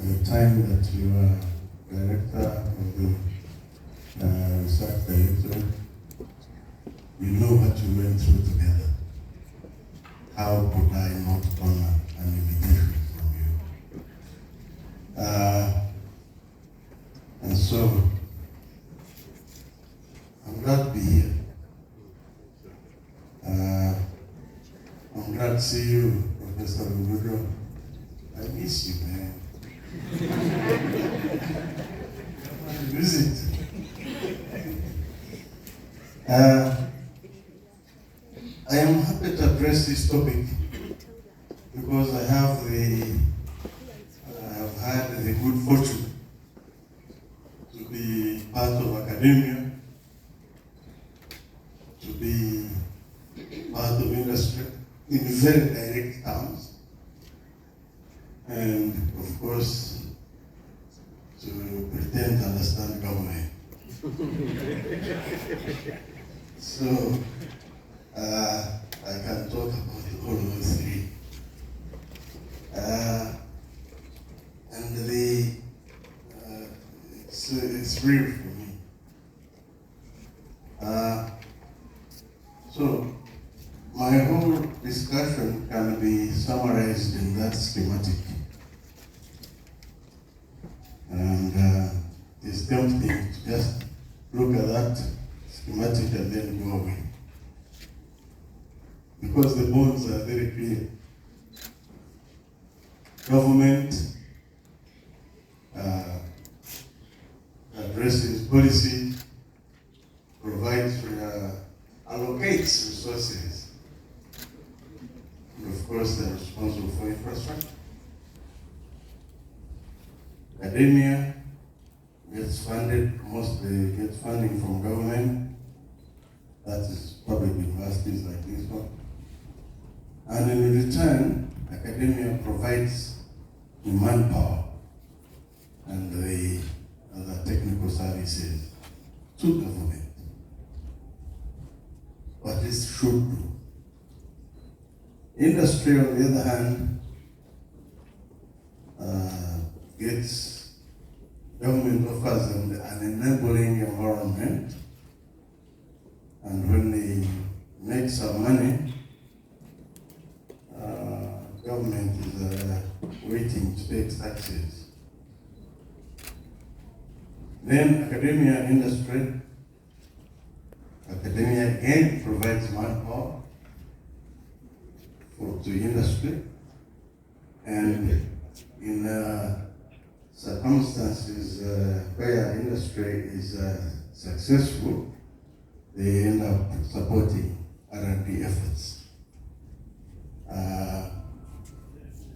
the time that you were director of the research director, you know what you went through together. How could I not honor an invitation from you? And so, I'm glad to be here. I'm glad to see you, Professor Lugudo. I miss you, man. Visit. I am happy to address this topic because I have had the good fortune to be part of academia, to be part of industry in very direct terms, and of course to pretend to understand government. So I can talk about all of those three. And it's real for me. So my whole discussion can be summarized in that schematic. And it's tempting to just look at that schematic and then go away, because the bonds are very clear. Government addresses policy, provides, allocates resources, and of course they're responsible for infrastructure. Academia gets funded, mostly gets funding from government. That is public universities like this one. And in return, academia provides the manpower and the other technical services to government. What it should do. Industry, on the other hand, government offers them an enabling environment, and when they make some money, government is waiting to take taxes. Then academia, industry. Academia again provides manpower to industry, and in circumstances where industry is successful, they end up supporting R&D efforts.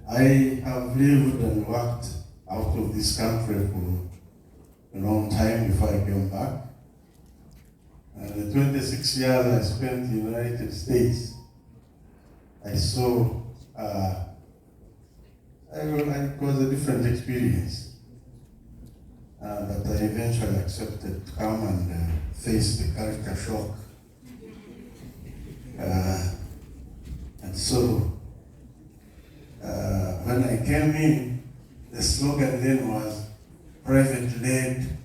I have lived and worked out of this country for a long time before I came back. And the 26 years I spent in the United States, I saw it was a different experience. But I eventually accepted to come and face the culture shock. And so, when I came in, the slogan then was private-led,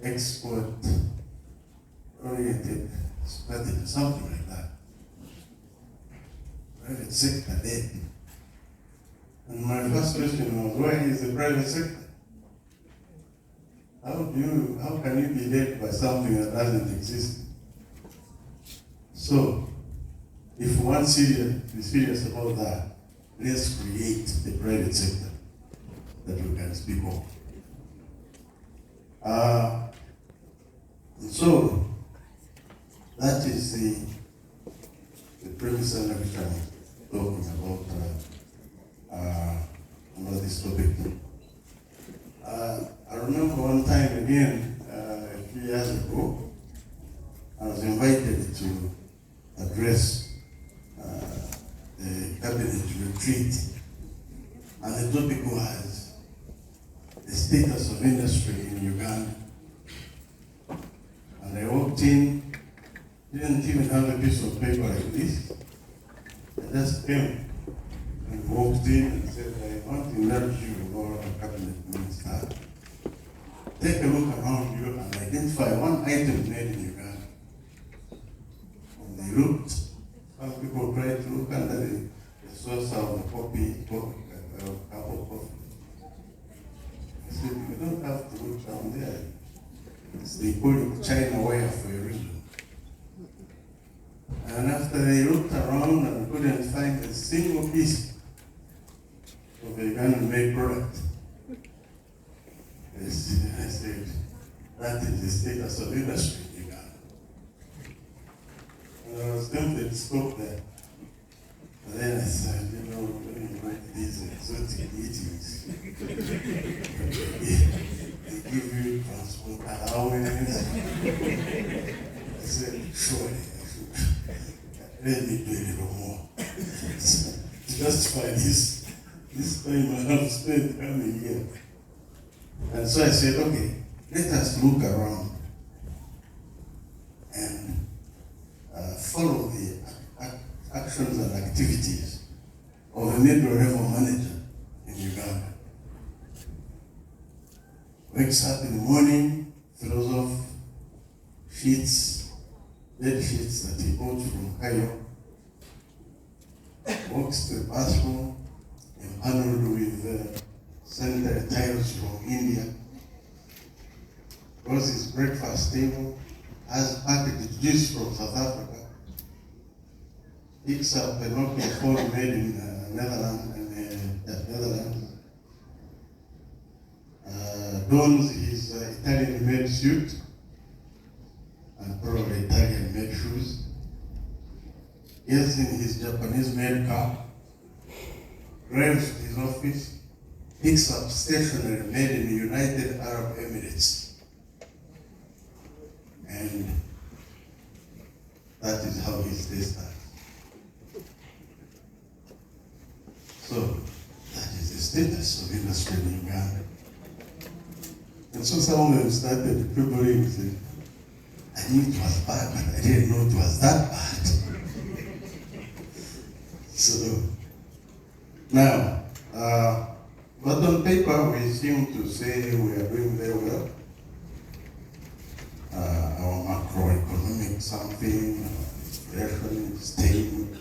export-oriented strategy, something like that. Private sector-led. And my first question was, where is the private sector? How can you be led by something that doesn't exist? So, if we want to be serious about that, let's create the private sector that we can speak of. So, that is the premise on which I'm talking about this topic. I remember one time again, a few years ago, I was invited to address the cabinet retreat, and the topic was the status of industry in Uganda. And I walked in, didn't even have a piece of paper like this. I just came and walked in and said, I want to enlarge you about our cabinet. take a look around you and identify one item made in Uganda. And they looked, some people tried to look under the source of the cup of coffee. I said, you don't have to look down there. They call it China wire for a reason. And after they looked around and couldn't find a single piece of a Ugandan-made product, I said, that is the status of industry in Uganda. And I was tempted to stop there. But then I said, you know, when you go to these exotic meetings, they give you transport allowance. I said, surely I should let me do a little more. To justify this time I have spent coming here. And so I said, okay, let us look around and follow the actions and activities of a middle-level manager in Uganda. Wakes up in the morning, throws off sheets, bed sheets that he bought from Cairo, walks to the bathroom, empaneled with sanitary tiles from India, goes his breakfast table, has packaged juice from South Africa, picks up a Nokia phone made in Netherlands, dons his Italian-made suit and probably Italian-made shoes, gets in his Japanese-made car, drives to his office, picks up stationery made in the United Arab Emirates. And that is how his day starts. So that is the status of industry in Uganda. And so some of them started quibbling and said, I knew it was bad, but I didn't know it was that bad. So now, but on paper we seem to say we are doing very well. Our macroeconomic something, inflation, staying.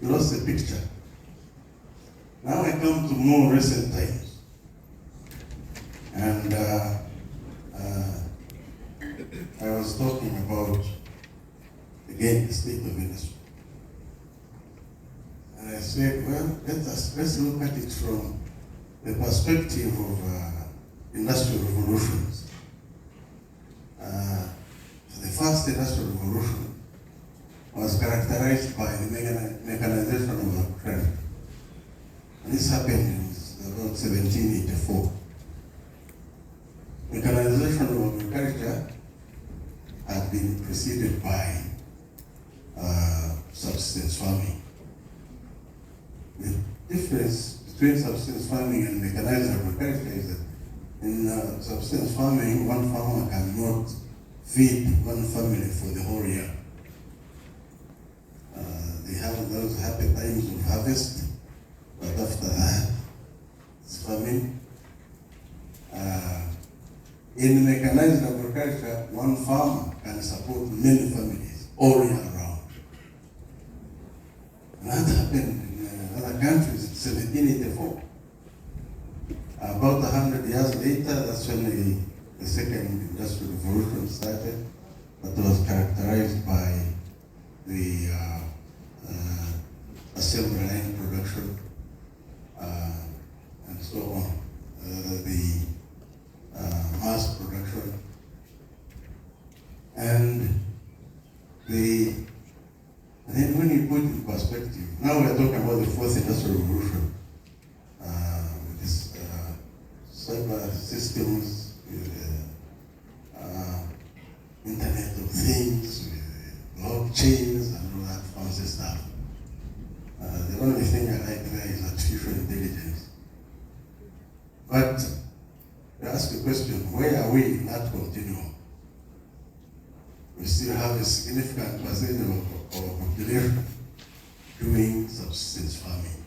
We lost the picture. Now I come to more recent times. And I was talking about, again, the state of industry. And I said, well, let's look at it from the perspective of industrial revolutions. The first industrial revolution was characterized by the mechanization of agriculture. And this happened in about 1784. Mechanization of agriculture had been preceded by subsistence farming. The difference between subsistence farming and mechanized agriculture is that in subsistence farming, one farmer cannot feed one family for the whole year. They have those happy times of harvest, but after that, it's famine. In mechanized agriculture, one farmer can support many families all year round. And that happened in other countries in 1784. About 100 years later, that's when the second industrial revolution started, that was characterized by the assembly line production and so on, the mass production, and then when you put in perspective, now we are talking about the fourth industrial revolution, with this cyber systems, with Internet of Things, with blockchains and all that fancy stuff. The only thing I like there is artificial intelligence. But to ask the question, where are we in that continuum? We still have a significant percentage of our population doing subsistence farming.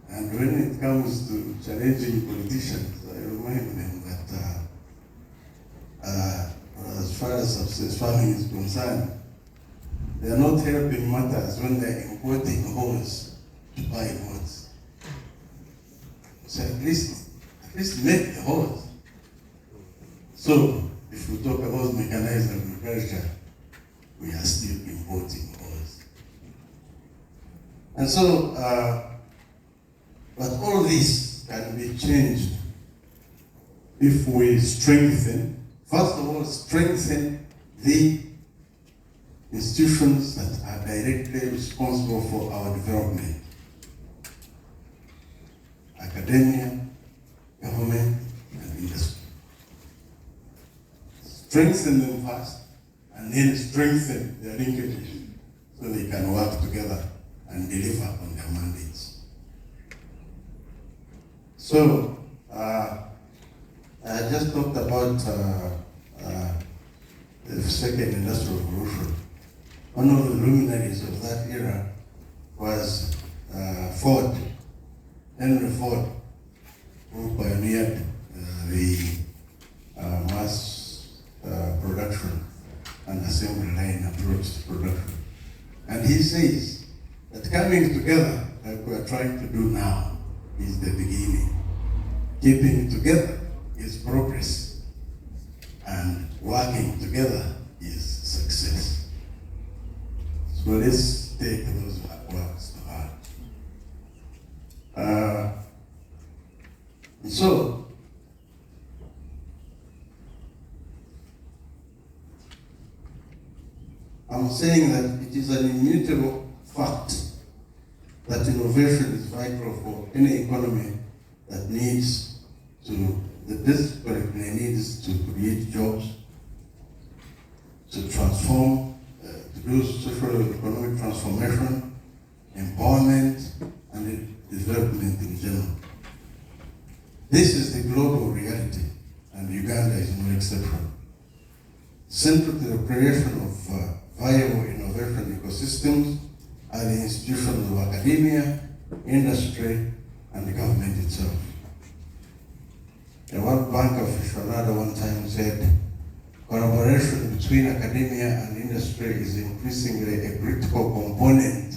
And And when it comes to challenging politicians, I remind them that as far as success farming is concerned, they are not helping matters when they are importing horse to buy horse. So at least make the horse. So if we talk about mechanized agriculture, we are still importing horse. And so, but all this can be changed if we strengthen, first of all, strengthen the institutions that are directly responsible for our development. Academia, government, and industry. Strengthen them first, and then strengthen their linkages so they can work together and deliver on their mandates. So, I just talked about the second industrial revolution. One of the luminaries of that era was Ford, Henry Ford, who pioneered the mass production and assembly line approach to production. And he says that coming together, like we are trying to do now, is the beginning. Keeping together is progress, and working together is success. So let's take those words to heart. So, I'm saying that it is an immutable fact that innovation is vital for any economy that needs to, that desperately needs to create jobs, to transform, to do social and economic transformation, empowerment, and development in general. This is the global reality, and Uganda is no exception. Central to the creation of viable innovation ecosystems are the institutions of academia, industry, and the government itself. A World Bank aficionado one time said, collaboration between academia and industry is increasingly a critical component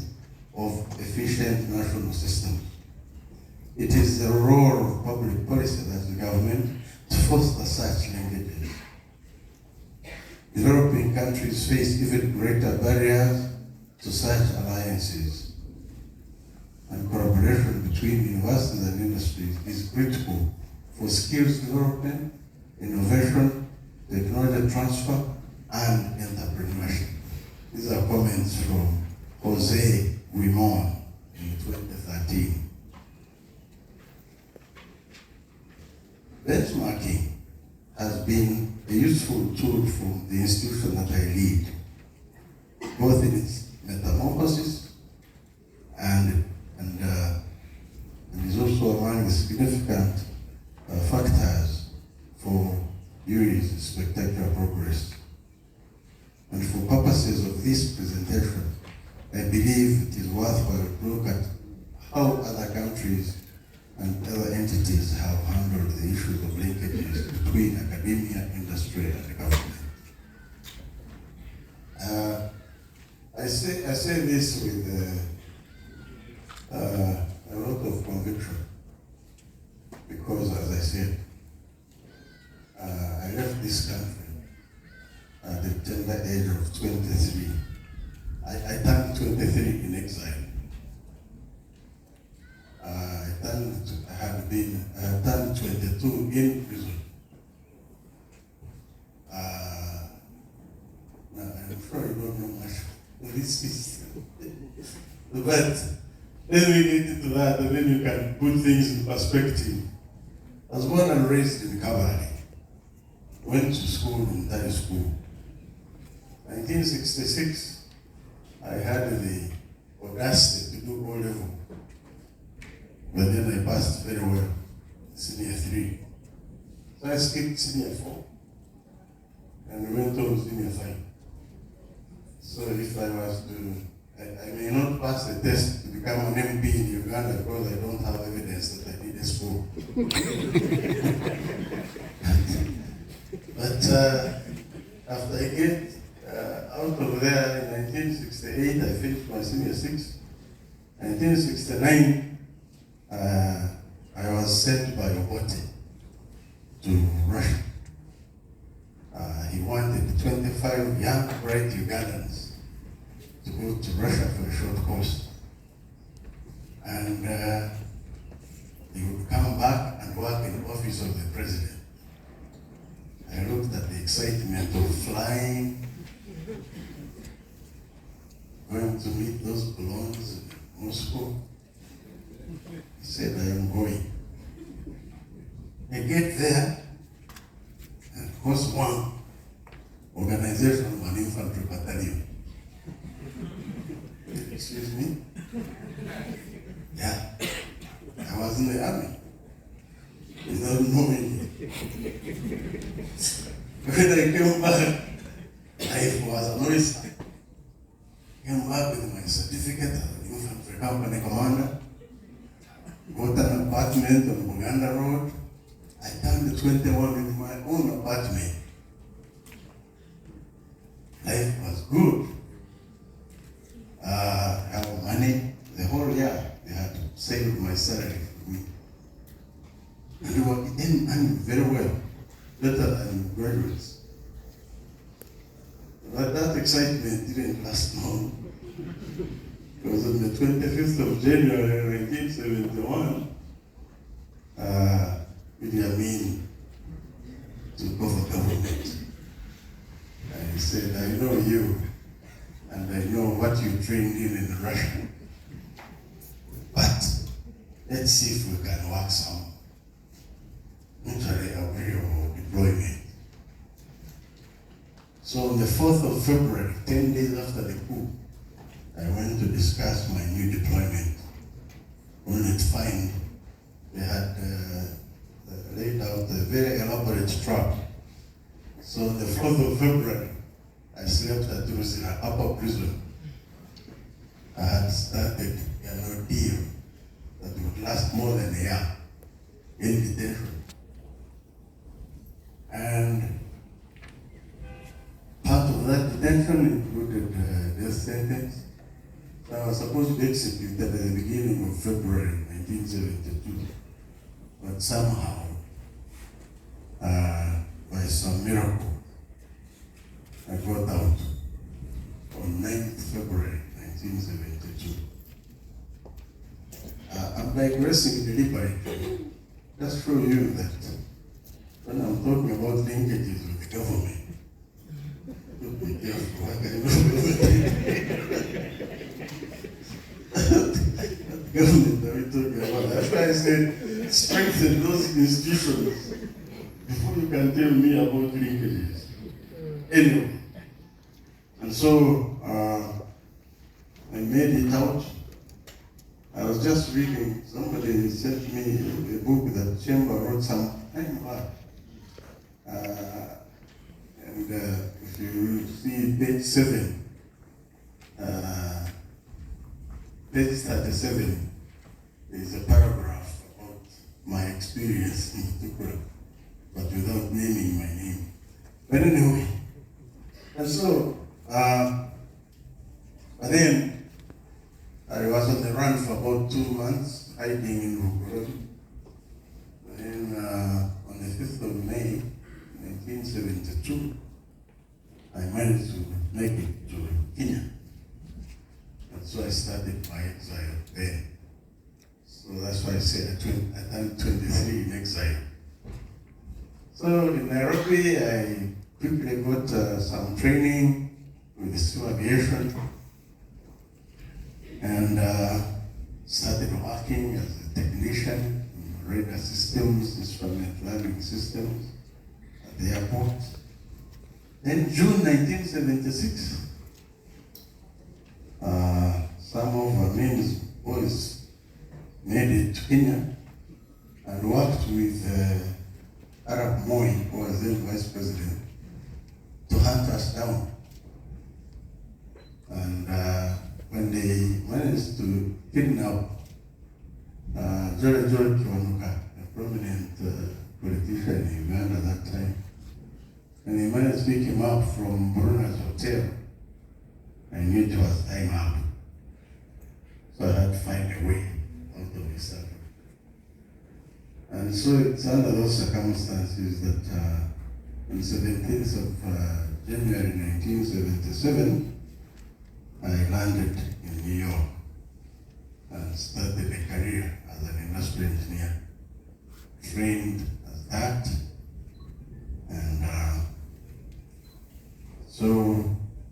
of efficient national systems. It is the role of public policy as the government to foster such linkages. Developing countries face even greater barriers to such alliances, and collaboration between universities and industries is critical for skills development, innovation, technology transfer, and entrepreneurship. These are comments from Jose Guimon in 2013. Benchmarking has been a useful tool for the institution that I lead, both in its metamorphosis and is also among the significant factors for UI's spectacular progress. And for purposes of this presentation, I believe it is worthwhile to look at how other countries and other entities have handled the issues of linkages between academia, industry, and the government. I say this with a lot of conviction, because, as I said, I left this country at the tender age of 23. I turned 23 in exile. I had turned 22 in prison. Now, I'm sure you don't know much of this history. But then we get into that, and then you can put things in perspective. I was born and raised in Kabale. Went to school, military school. 1966, I had the audacity to do O-level. But then I passed very well, senior 3. So I skipped senior 4 and went on senior 5. So if I was to I may not pass the test to become an MP in Uganda because I don't have evidence that I did a school. But after I get out of there in 1968, I finished my senior six. 1969, I was sent by Obote to Russia. He wanted 25 young, bright Ugandans to go to Russia for a short course. And he would come back and work in the office of the president. I looked at the excitement of flying, going to meet those balloons in Moscow. He said, I am going. I get there, and course one, organization of an infantry battalion. Excuse me? Yeah, I was in the army without knowing it. When I came back, life was an oyster. Came back with my certificate as an infantry company commander, got an apartment on Uganda Road. I turned 21 in my own apartment. Life was good. I had money the whole year. They had saved my salary for me. And they were earning very well, better than graduates. But that excitement didn't last long. Because on the 25th of January 1971, Idi Amin took over government. And he said, I know you, and I know what you trained in Russia. But let's see if we can work some mutually agreeable deployment. So on the 4th of February, 10 days after the coup, I went to discuss my new deployment. Only to find they had laid out a very elaborate trap. So on the 4th of February, I slept at Rusina upper prison. I had started an ordeal that would last more than a year in detention. And part of that detention included death sentence. So I was supposed to be executed at the beginning of February 1972. But somehow, by some miracle, I got out on 9th February 1972. I'm digressing deliberately. Just show you that when I'm talking about linkages with the government, don't be careful. The government that we're talking about. That's why I said strengthen those institutions before you can tell me about linkages. Anyway, and so I made it out. I was just reading, somebody sent me a book that Chamber wrote some time back. And if you see page 7, page 37, there is a paragraph about my experience in particular, but without naming my name. But anyway, and so, but then I was on the run for about 2 months, hiding in Ruguru. Then on the 5th of May, 1972, I managed to make it to Kenya. And so I started my exile there. So that's why I say I turned 23 in exile. So in Nairobi, I quickly got some training with the civil aviation and started working as a technician in radar systems, instrument learning systems at the airport. Then June 1976, some of Amin's boys made it to Kenya and worked with Arab Moi, who was then vice president, to hunt us down. And when they managed to kidnap George Kiwanuka, a prominent politician in Uganda at that time, and they managed to pick him up from Bruno's hotel, I knew it was time up. So I had to find a way out of this. And so it's under those circumstances that on the 17th of January 1977, I landed in New York and started a career as an industrial engineer, trained as that, and so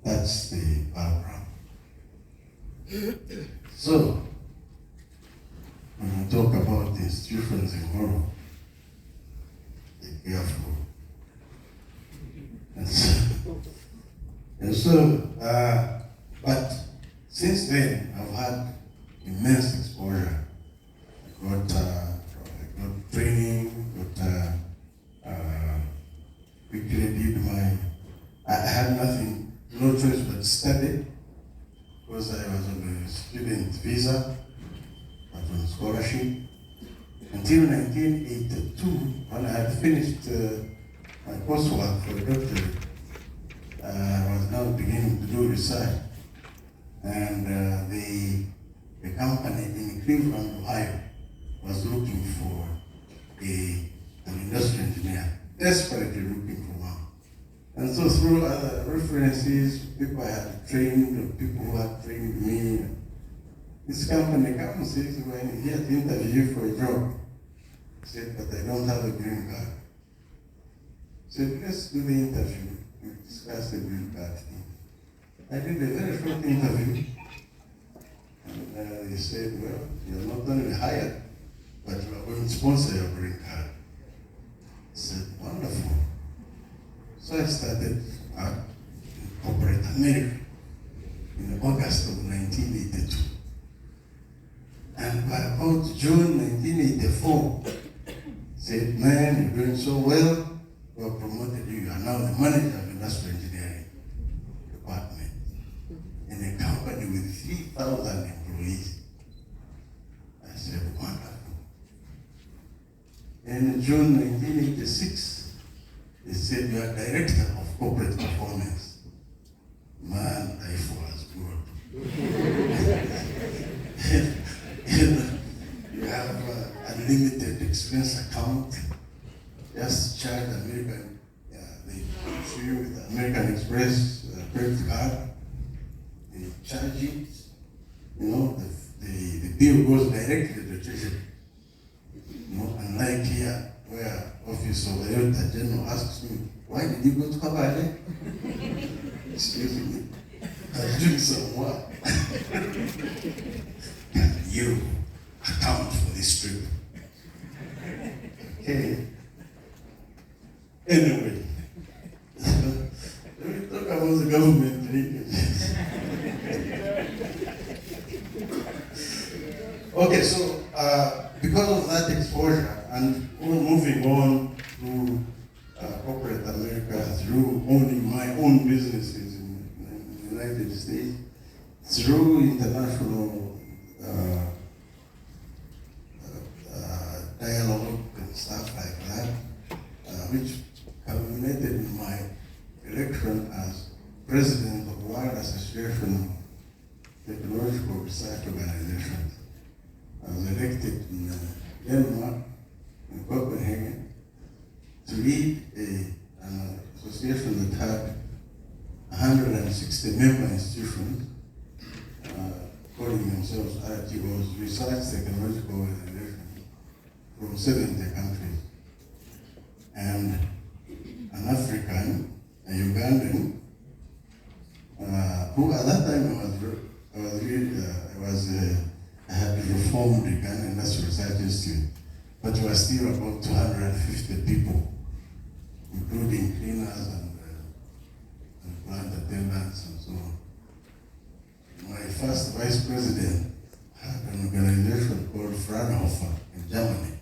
that's the background. So, when we talk about the institutions in Moro, be careful. And so, but since then, I've had immense exposure. I got training, quickly did I had nothing, no choice but study, because I was on a student visa, but on scholarship, until 1982, when I had finished my coursework for a doctorate. I was now beginning to do research, and the company in Cleveland, Ohio, was looking for an industrial engineer, desperately looking for one. And so through other references, people I had trained, people who had trained me, this company comes and says, when he had to interview you for a job, he said, but I don't have a green card. I said, let's do the interview. We discussed the green card thing. I did a very short interview, and they said, well, you're not only hired, but we are going to sponsor your green card. I said, wonderful. So I started in corporate America in August of 1982. And by about June 1984, said, man, you're doing so well, we have promoted you. You are now the manager of industrial engineering department in a company with 3,000 employees. I said, wonderful. In June 1986, they said, you are director of corporate performance. Man, life was good. You have unlimited expense account. Just charge American, they issue you with American Express credit card. They charge it. You know, the bill goes directly to the treasury. You know, unlike here, where Office of the Auditor General asks me, why did you go to Kabale? Excuse me, I'm doing some work. Can you account for this trip? Okay. Anyway, let me talk about the government linkages. Okay, so because of that exposure and moving on through corporate America, through owning my own businesses in the United States, through international dialogue and stuff like that, which culminated in my election as president of World Association of Technological Research Organizations. I was elected in Denmark, in Copenhagen, to lead an association that had 160 member institutions, calling themselves RTOs, Research Technological Organizations, from 70 countries. And an African, a Ugandan, who at that time I had reformed the Uganda Industrial Research Institute, but we were still about 250 people, including cleaners and plant attendants and so on. My first vice president had an organization called Fraunhofer in Germany,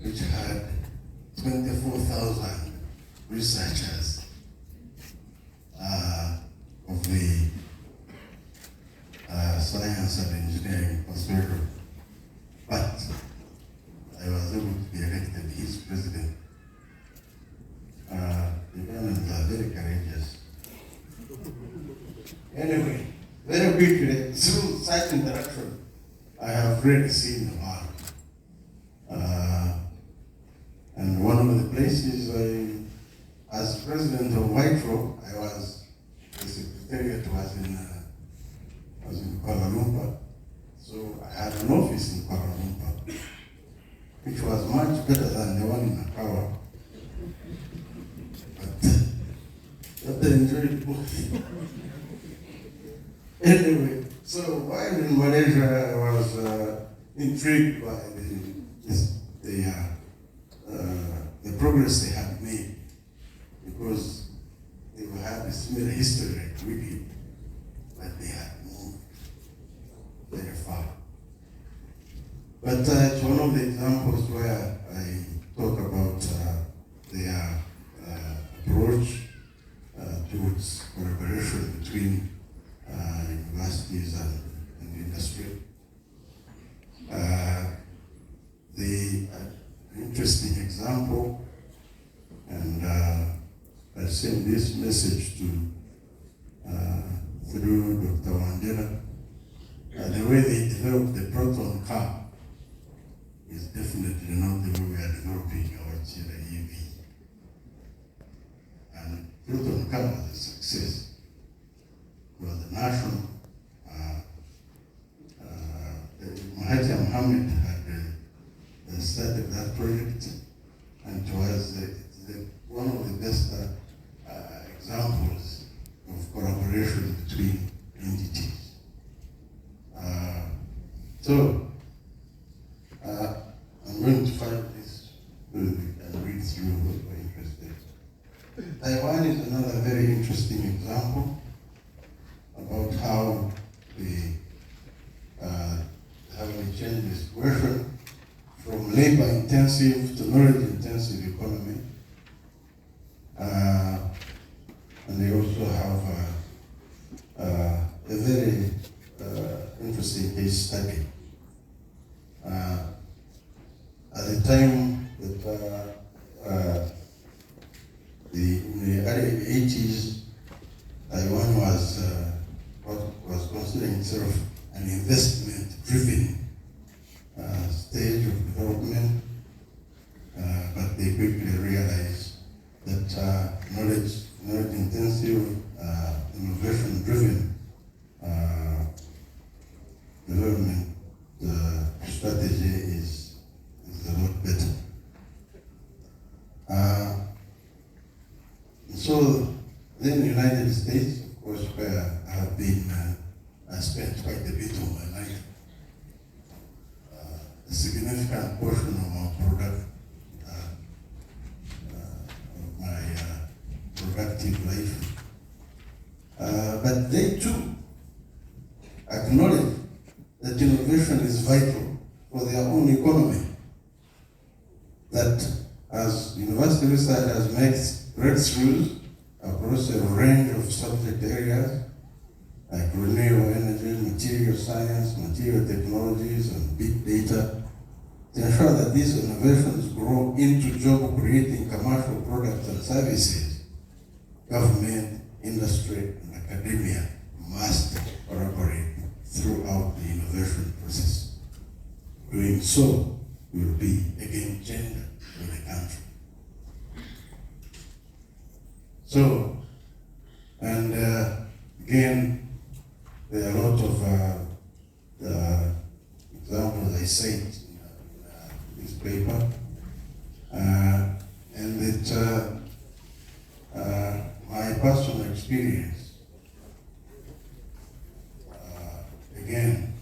which had 24,000 researchers of the science and engineering perspective. But I was able to be elected his president. Ugandans are very courageous. Anyway, very quickly, through such interaction, I have really seen the world. And one of the places as president of Whitehall, the secretariat was in Kuala Lumpur. So I had an office in Kuala Lumpur, which was much better than the one in Akawa. But I enjoyed both. Anyway, so while in Malaysia, I was intrigued by the progress they had made, because they had a similar history like we did, but they had moved very far. But it's one of the examples where I talk about their approach towards collaboration between universities and industry. The interesting example, and I send this message to through Dr. Wandera. The way they developed the proton car is definitely not the way we are developing our Chile EV. And proton car was a success. It was the national. Mahathir Mohamad had started that project, and it was one of the best examples of collaboration between entities. So, I'm going to find this and read through what we're interested. Taiwan is another very interesting example about how they changed the situation from labor-intensive to knowledge-intensive economy. And they also have a very interesting case study. At the time that in the early 80s, Taiwan was considering itself an investment-driven stage of development, but they quickly realized that knowledge-intensive, innovation-driven development strategy is a lot better. So then the United States, of course, where I have been, I spent quite a bit of my life. A significant portion of my productive life. But they too acknowledge that innovation is vital for their own economy. That as university research has made breakthroughs across a range of subject areas like renewable energy, material science, material technologies, and big data, to ensure that these innovations grow into job-creating commercial products and services, government, industry, and academia must collaborate throughout the innovation process. Doing so will be a game changer for the country. So, and again, there are a lot of examples I cite in this paper, and that my personal experience, again,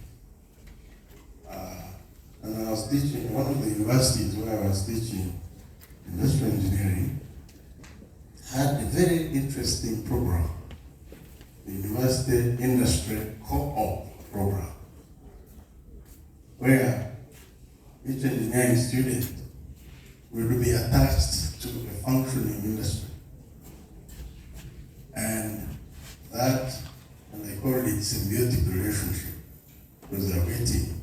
and I was teaching one of the universities where I was teaching industrial engineering, had a very interesting program, the University Industry Co-op program, where each engineering student will be attached to a functioning industry. And that, and I called it symbiotic relationship, because they're getting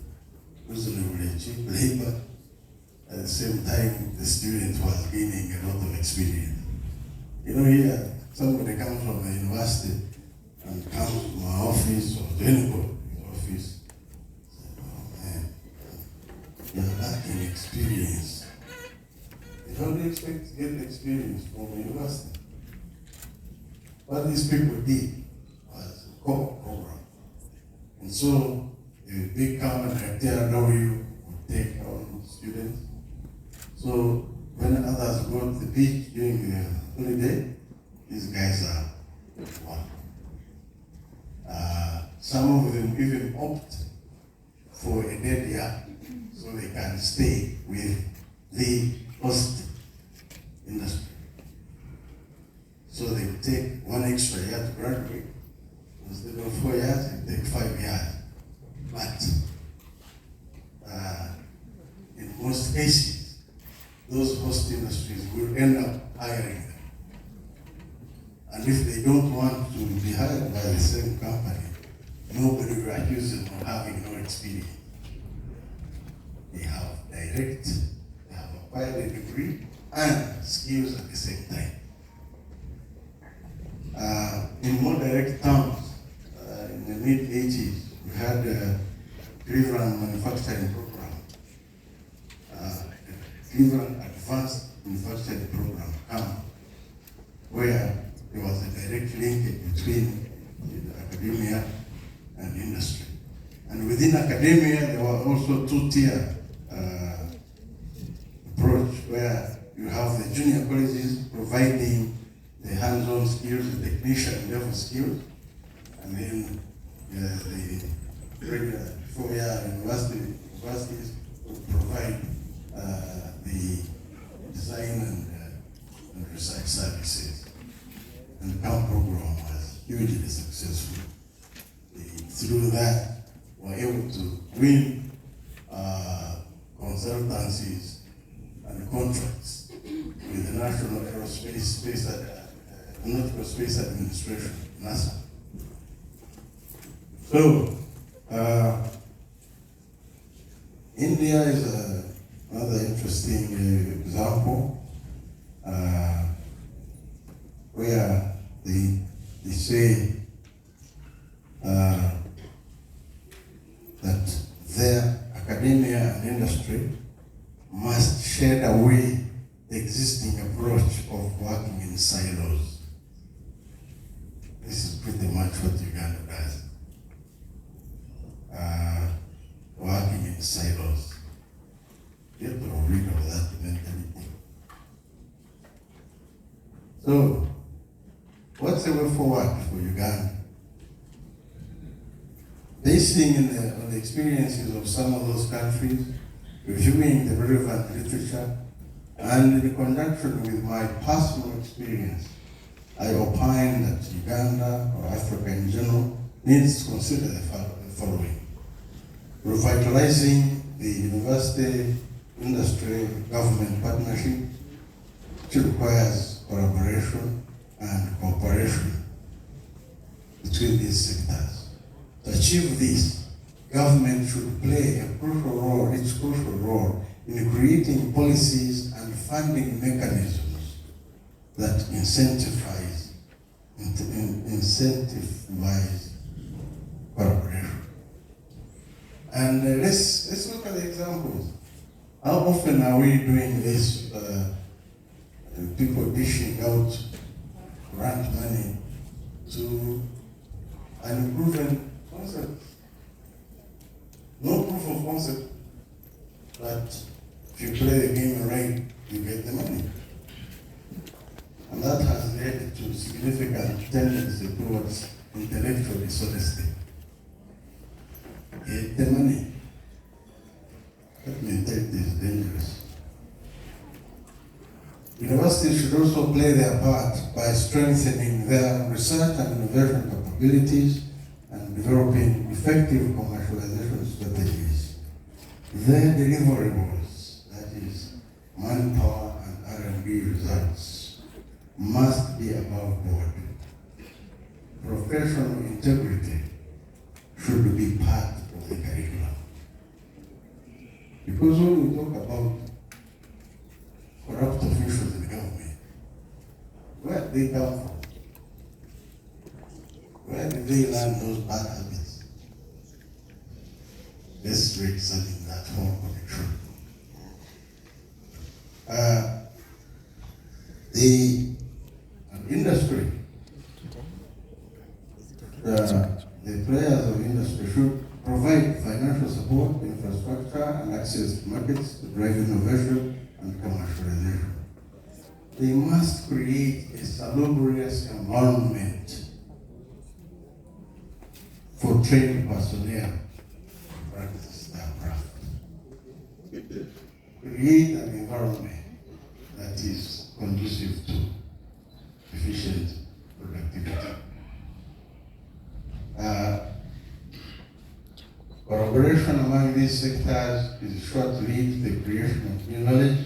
reasonably cheap labor. At the same time, the student was gaining a lot of experience. You know, here, somebody comes from the university and comes to my office or to anybody's office. Oh man, you're lacking experience. You don't expect to get experience from the university. What these people did was a core program. And so, a big company like TRW would take on students. So, when others go to the beach during the holiday, these guys are one. Some of them even opt for a dead year so they can stay with the host industry. So they take one extra year to graduate. Instead of 4 years, they take 5 years. But in most cases, those host industries will end up hiring them. And if they don't want to be hired by the same company, nobody will accuse them of having no experience. They have they have acquired a degree and skills at the same time. In more direct terms, in the mid-80s, we had a Cleveland manufacturing program, Cleveland Advanced Manufacturing Program, where there was a direct linkage between academia and industry. And within academia, there was also two-tier approach where you have the junior colleges providing the hands-on skills, the technician level skills, and then the regular four-year universities will provide the design and research services. And the CAMP program was hugely successful. Through that, we were able to win consultancies and contracts with the National National Space Administration, NASA. So, India is another interesting example where they say that their academia and industry must shed away the existing approach of working in silos. This is pretty much what Uganda does. Working in silos. You have to rid of that mentality. So, what's the way forward for Uganda? Basing on the experiences of some of those countries, reviewing the relevant literature, and in conjunction with my personal experience, I opine that Uganda, or Africa in general, needs to consider the following. Revitalizing the university industry government partnership, which requires collaboration and cooperation between these sectors. To achieve this, government should play its crucial role in creating policies and funding mechanisms that incentivize collaboration. And let's look at the examples. How often are we doing this? People dishing out grant money to an unproven concept. No proof of concept, but if you play the game right, you get the money. And that has led to significant tendency towards intellectual dishonesty. Get the money. That mentality is dangerous. Universities should also play their part by strengthening their research and innovation capabilities and developing effective commercialization strategies. Their deliverables, that is, manpower and R&D results, must be above board. professional integrity should be part of the curriculum. Because when we talk about corrupt officials in the government, where did they come from? Where did they learn those bad habits? Let's re-examine that whole connection. The industry, the players of industry should provide financial support, infrastructure, and access to markets to drive innovation and commercialization. They must create a salubrious environment for trained personnel to practice their craft. Create an environment that is conducive to efficient productivity. Collaboration among these sectors is sure to lead to the creation of new knowledge,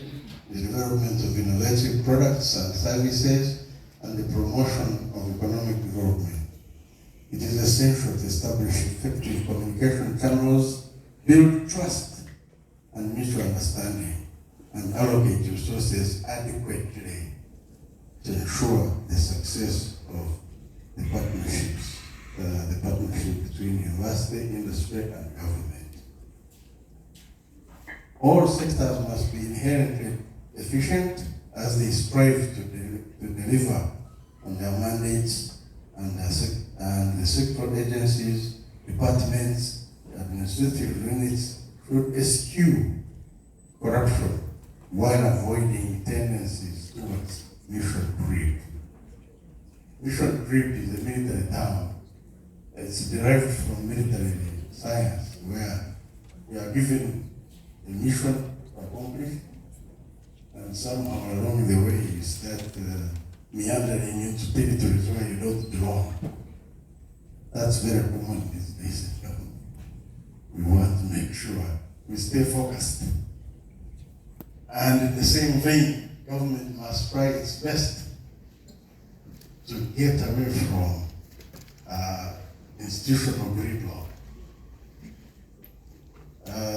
the development of innovative products and services, and the promotion of economic development. It is essential to establish effective communication channels, build trust and mutual understanding, and allocate resources adequately to ensure the success of the partnerships. The partnership between university, industry, and government. All sectors must be inherently efficient as they strive to deliver on their mandates, and the sectoral agencies, departments, administrative units should eschew corruption while avoiding tendencies towards mission creep. Mission creep is a military term. It's derived from military science, where we are given a mission to accomplish, and somehow along the way you start meandering into territories where you don't belong. That's very common these days. We want to make sure we stay focused. And in the same vein, government must try its best to get away from institutional gridlock.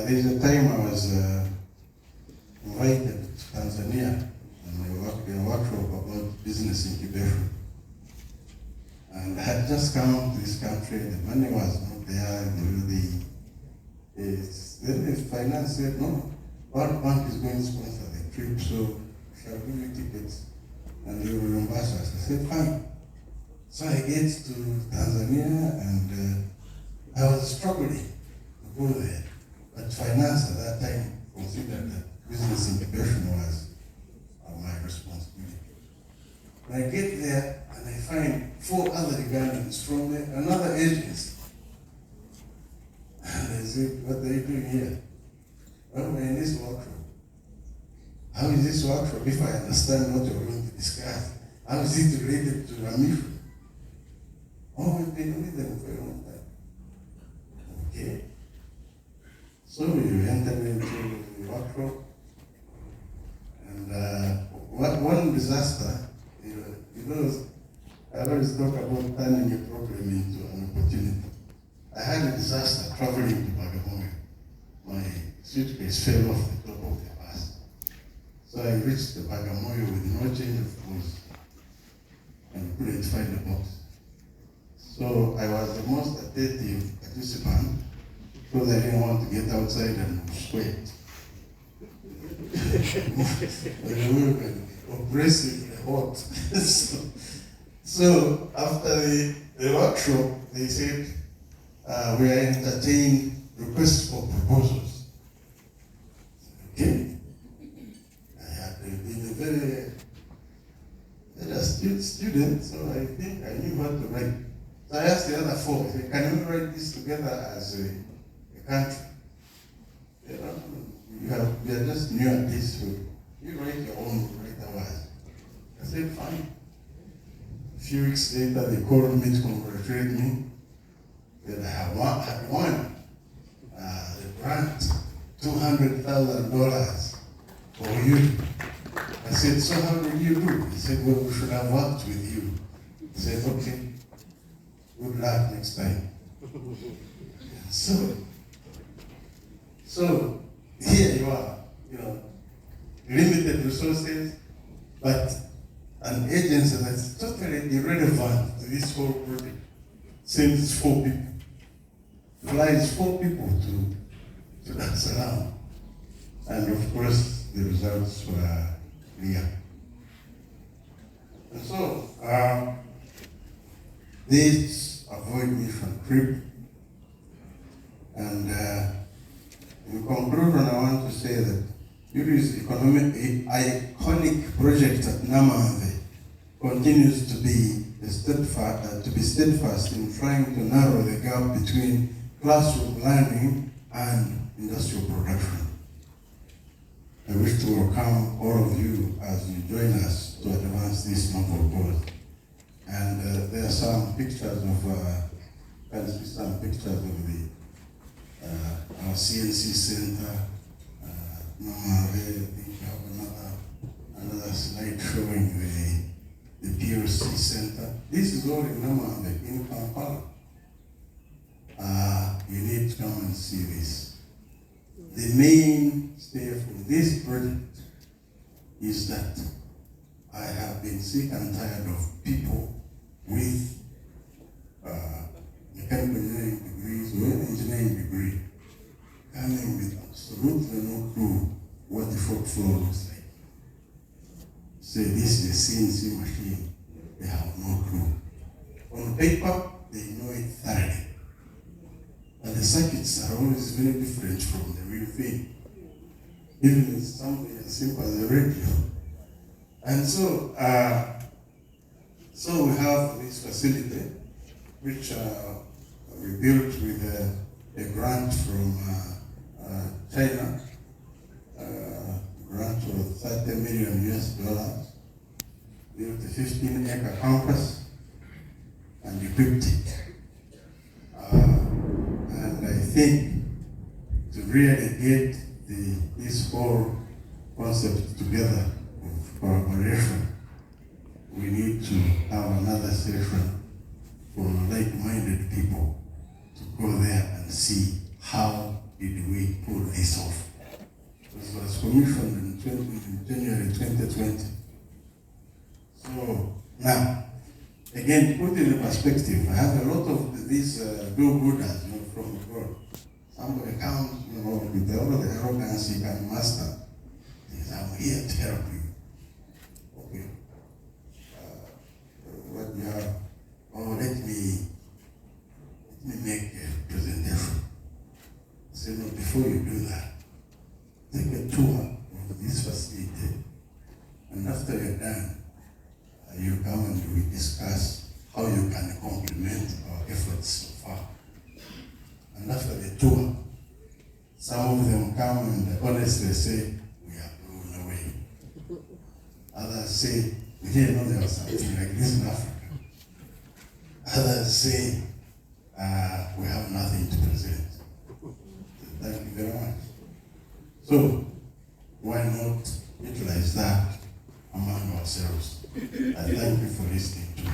There's a time I was invited to Tanzania, and I worked in a workshop about business incubation. And I had just come to this country, the money was not there, the finance said, no, World Bank is going to sponsor the trip, so shall give you tickets and you will reimburse us. I said, fine. So I get to Tanzania, and I was struggling to go there. But finance at that time considered that business incubation was my responsibility. When I get there, and I find 4 other Ugandans from another agency. And I said, what are you doing here? Well, we're in this workshop. How is this workshop? If I understand what you're going to discuss, how is it related to our mission? Oh, we've been with them for a long time. Okay. So we entered into the workshop, and one disaster, I always talk about turning a problem into an opportunity. I had a disaster traveling to Bagamoyo. My suitcase fell off the top of the bus. So I reached the Bagamoyo with no change of clothes and couldn't find the box. So I was the most attentive participant because I didn't want to get outside and sweat. Oppressively hot. So after the workshop, they said, we are entertaining requests for proposals. Okay. I had been a very astute student, so I think I knew what to write. So I asked the other 4, I said, can we write this together as a country? We are just new at this, so you write your own, write ours. I said, fine. A few weeks later, they called me to congratulate me that I had won the grant, $200,000 for you. I said, so how did you do? He said, well, we should have worked with you. He said, okay. Good luck next time. So here you are, limited resources, but an agency that's totally irrelevant to this whole project. Sends 4 people, flies 4 people to Dar es Salaam. And of course, the results were clear. And so, this avoid mission trip. And in conclusion, I want to say that this iconic project at Namave continues to be steadfast in trying to narrow the gap between classroom learning and industrial production. I wish to welcome all of you as you join us to advance this novel cause. And there are some pictures of, our CNC center. I think we have another slide showing the POC center. This is all in Namave, in Kampala. You need to come and see this. The mainstay from this project is that I have been sick and tired of people with mechanical engineering degrees or any engineering degree coming with absolutely no clue what the shop floor looks like. Say this is a CNC machine, they have no clue. On paper, they know it thoroughly. But the circuits are always very different from the real thing. Even with something as simple as a radio. And so we have this facility, which we built with a grant from China, grant of $30 million. Built a 15-acre campus and equipped it. And I think to really get this whole concept together of collaboration, we need to have another session for like-minded people to go there and see how did we pull this off. This was commissioned in January 2020. So now, again, put in perspective, I have a lot of these do-gooders from abroad. Somebody comes with all the arrogance he can master. He says, I'm here to help you. Okay. What you have? Oh, let me make a presentation. I said, no, before you do that, take a tour of this facility. And after you're done, you come and we discuss how you can complement our efforts so far. And after the tour, some of them come and honestly say, we are blown away. Others say, we didn't know there was something like this in Africa. Others say, we have nothing to present. Thank you very much. So, why not utilize that among ourselves? I thank you for listening to me.